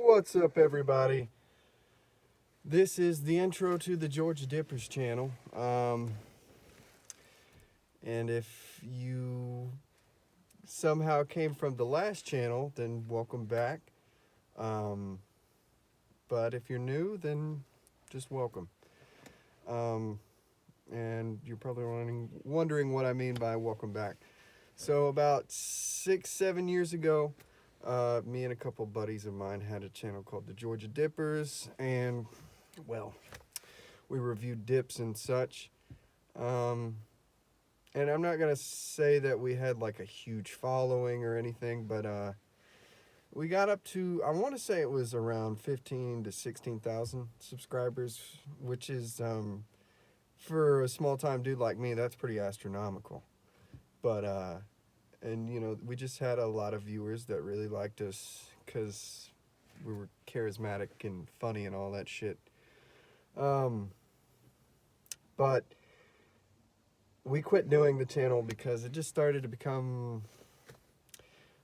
What's up, everybody? This is the intro to the Georgia Dippers channel. And if you somehow came from the last channel, then welcome back. But if you're new, then just welcome. And you're probably wondering what I mean by welcome back. So about 6-7 years ago, me and a couple buddies of mine had a channel called the Georgia Dippers, and well, we reviewed dips and such. And I'm not gonna say that we had like a huge following or anything, but we got up to, I want to say it was around 15 to 16,000 subscribers, which is for a small time dude like me, that's pretty astronomical. But and you know, we just had a lot of viewers that really liked us because we were charismatic and funny and all that shit. But we quit doing the channel because it just started to become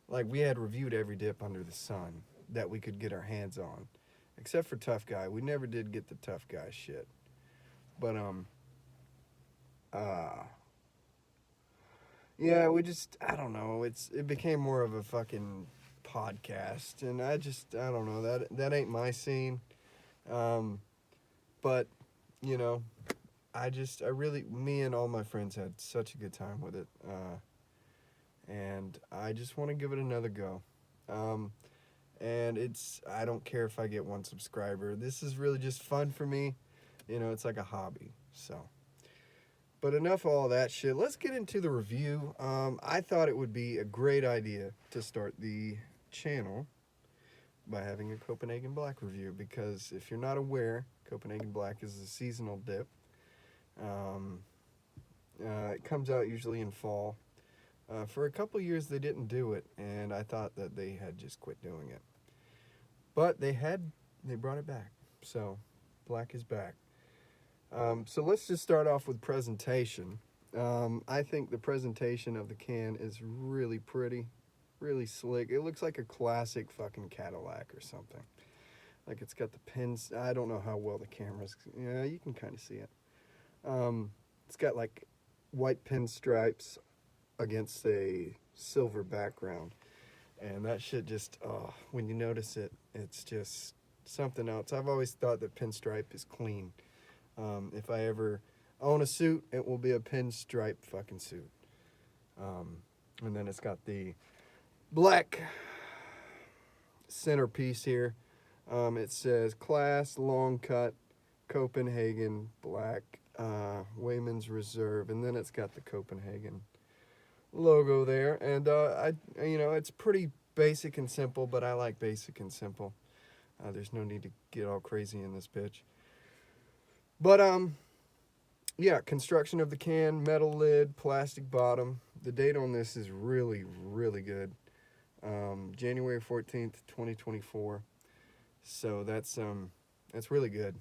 like we had reviewed every dip under the sun that we could get our hands on, except for Tough Guy. We never did get the Tough Guy shit. But yeah, we just, I don't know. It became more of a fucking podcast, and I don't know, that ain't my scene. But you know, me and all my friends had such a good time with it, and I just want to give it another go. And I don't care if I get one subscriber. This is really just fun for me. You know, it's like a hobby. So, but enough of all that shit. Let's get into the review. I thought it would be a great idea to start the channel by having a Copenhagen Black review, because if you're not aware, Copenhagen Black is a seasonal dip. It comes out usually in fall. For a couple years they didn't do it, and I thought that they had just quit doing it. But they brought it back. So, Black is back. So let's just start off with presentation. I think the presentation of the can is really pretty, really slick. It looks like a classic fucking Cadillac or something. Like it's got the pins. I don't know how well the camera's. Yeah, you can kind of see it. It's got like white pinstripes against a silver background. And that shit just, when you notice it, it's just something else. I've always thought that pinstripe is clean. If I ever own a suit, it will be a pinstripe fucking suit. And then it's got the black centerpiece here. It says Class Long Cut Copenhagen Black Wayman's Reserve, and then it's got the Copenhagen logo there. And it's pretty basic and simple, but I like basic and simple. There's no need to get all crazy in this bitch. But yeah, construction of the can, metal lid, plastic bottom. The date on this is really, really good. January 14th, 2024. So that's really good.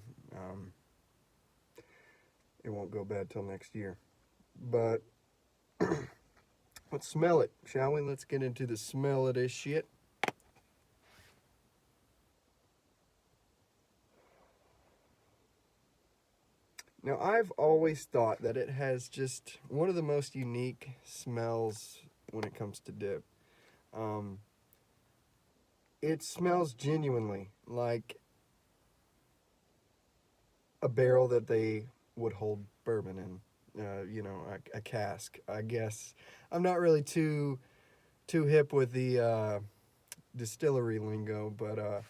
It won't go bad till next year. But let's smell it, shall we? Let's get into the smell of this shit. Now, I've always thought that it has just one of the most unique smells when it comes to dip. It smells genuinely like a barrel that they would hold bourbon in, a cask, I guess. I'm not really too hip with the distillery lingo, but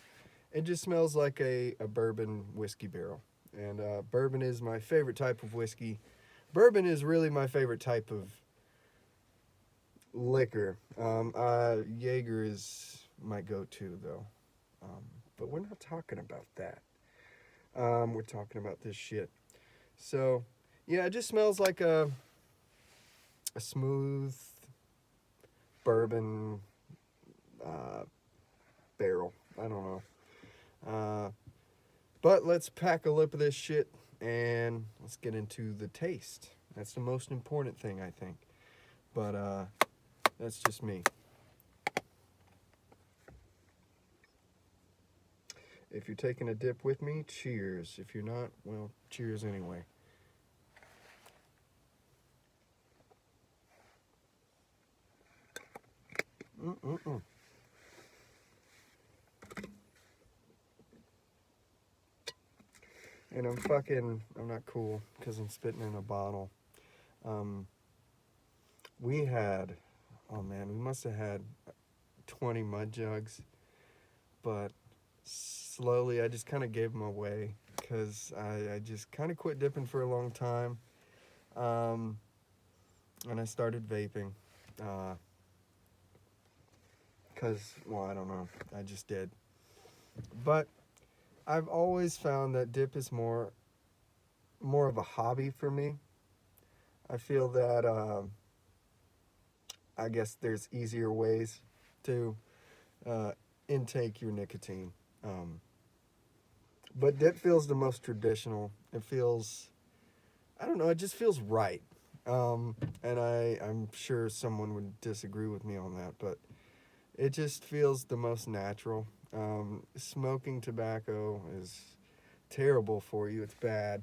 it just smells like a bourbon whiskey barrel. And bourbon is my favorite type of whiskey. Bourbon is really my favorite type of liquor. Jaeger is my go-to, though. But we're not talking about that. We're talking about this shit. So, yeah, it just smells like a smooth bourbon barrel. I don't know. But let's pack a lip of this shit and let's get into the taste. That's the most important thing, I think. But that's just me. If you're taking a dip with me, cheers. If you're not, well, cheers anyway. Mm-mm-mm. And I'm not cool because I'm spitting in a bottle. Um, we had, oh man, we must have had 20 mud jugs, but slowly I just kind of gave them away because I just kind of quit dipping for a long time. Um, and I started vaping. Because, well, I don't know. I just did. But I've always found that dip is more of a hobby for me. I feel that I guess there's easier ways to uh, intake your nicotine. Um, but dip feels the most traditional. It feels, I don't know, it just feels right. And I'm sure someone would disagree with me on that, but it just feels the most natural. Smoking tobacco is terrible for you. It's bad.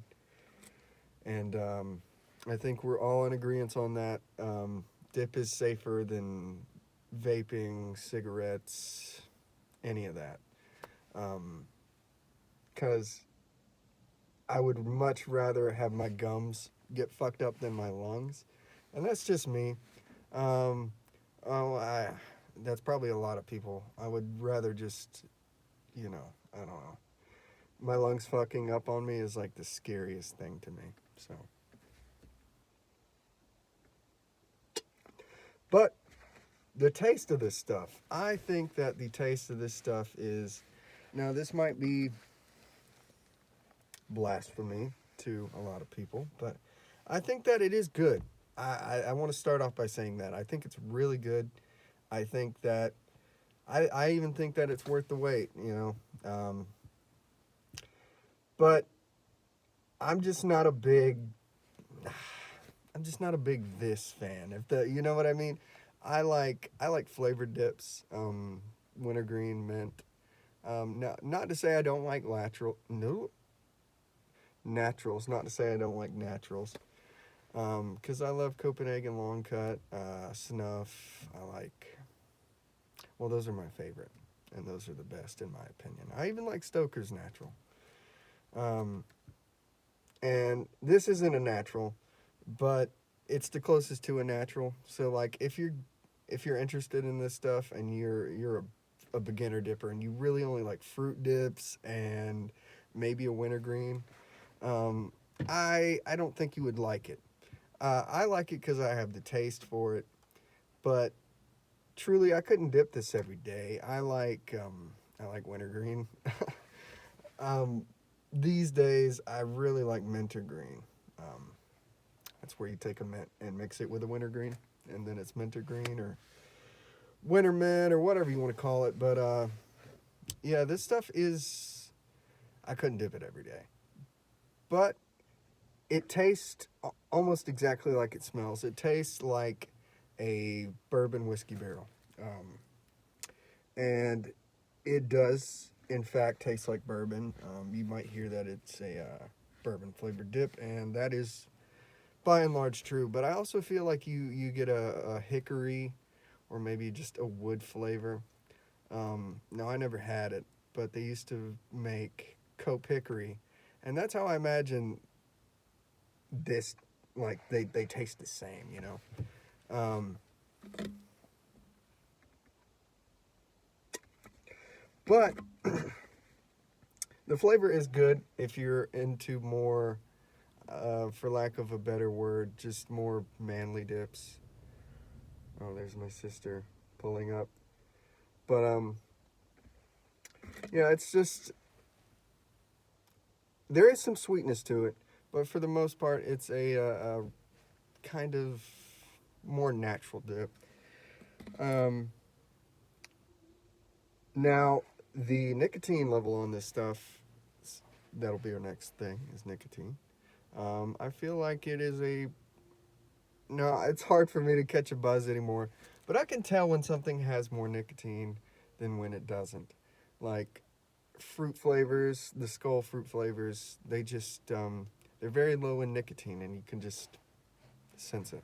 And I think we're all in agreement on that. Dip is safer than vaping, cigarettes, any of that. Because I would much rather have my gums get fucked up than my lungs. And that's just me. Um, oh, that's probably a lot of people. I would rather just, I don't know. My lungs fucking up on me is like the scariest thing to me. So, but the taste of this stuff, I think that the taste of this stuff is, now this might be blasphemy to a lot of people, but I think that it is good. I want to start off by saying that. I think it's really good. I think that, I even think that it's worth the wait, but I'm just not a big I'm just not a big this fan. If the you know what I mean? I like flavored dips, wintergreen, mint. Not to say I don't like naturals. Not to say I don't like naturals. Because I love Copenhagen long cut, snuff. Well, those are my favorite, and those are the best in my opinion. I even like Stoker's natural. Um, and this isn't a natural, but it's the closest to a natural. So like if you're interested in this stuff and you're a beginner dipper and you really only like fruit dips and maybe a wintergreen, um, I don't think you would like it. I like it because I have the taste for it, but truly I couldn't dip this every day. I like wintergreen. um, these days I really like mintergreen. Um, That's where you take a mint and mix it with a wintergreen, and then it's mintergreen or winter mint or whatever you want to call it. But yeah, this stuff is. I couldn't dip it every day, but it tastes almost exactly like it smells. It tastes like a bourbon whiskey barrel, and it does in fact taste like bourbon. You might hear that it's a bourbon flavored dip, and that is by and large true, but I also feel like you get a hickory or maybe just a wood flavor. No, I never had it, but they used to make Cope hickory, and that's how I imagine this. Like they taste the same, you know. Um, but the flavor is good if you're into more, for lack of a better word, just more manly dips. Oh, there's my sister pulling up. But yeah, it's just there is some sweetness to it, but for the most part, it's a kind of more natural dip. Um, Now, the nicotine level on this stuff, that'll be our next thing, is nicotine. I feel like it is a. No, it's hard for me to catch a buzz anymore, but I can tell when something has more nicotine than when it doesn't. Like, fruit flavors, the skull fruit flavors, they just they're very low in nicotine, and you can just sense it.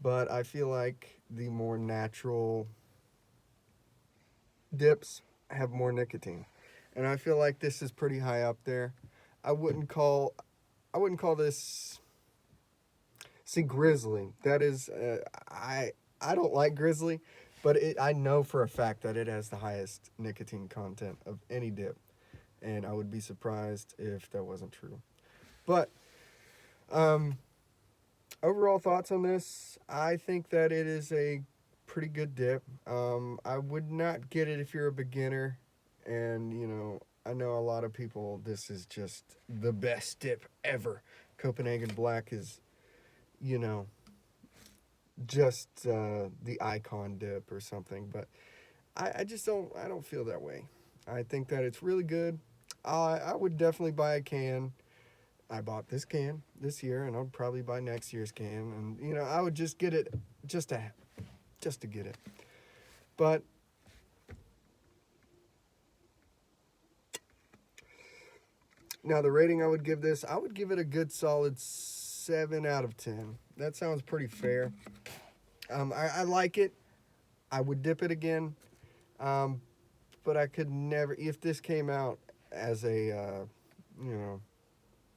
But I feel like the more natural dips have more nicotine, and I feel like this is pretty high up there. I wouldn't call I wouldn't call this. See, Grizzly. That is, I don't like Grizzly, but I know for a fact that it has the highest nicotine content of any dip, and I would be surprised if that wasn't true. But um, overall thoughts on this, I think that it is a pretty good dip. I would not get it if you're a beginner, and I know a lot of people. This is just the best dip ever. Copenhagen Black is, you know, just the icon dip or something, but I just don't feel that way. I think that it's really good. I would definitely buy a can. I bought this can this year, and I'll probably buy next year's can, and I would just get it just to get it. But now the rating I would give this, I would give it a good solid 7 out of 10. That sounds pretty fair. I like it. I would dip it again. Um, but I could never, if this came out as you know,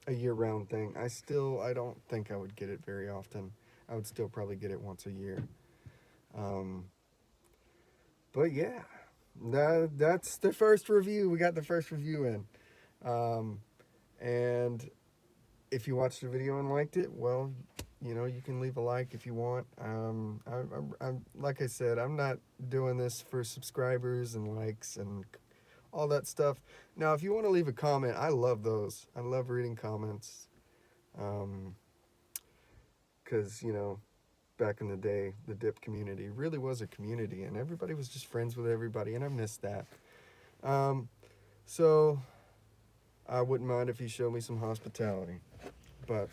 a year-round thing, I don't think I would get it very often. I would still probably get it once a year. Um, but yeah, that's the first review. We got the first review in. And if you watched the video and liked it, well, you can leave a like if you want. I'm like I said, I'm not doing this for subscribers and likes and all that stuff. Now, if you want to leave a comment, I love those. I love reading comments. Because, back in the day, the dip community really was a community, and everybody was just friends with everybody, and I miss that. So I wouldn't mind if you showed me some hospitality. But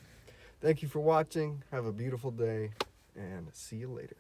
thank you for watching. Have a beautiful day, and see you later.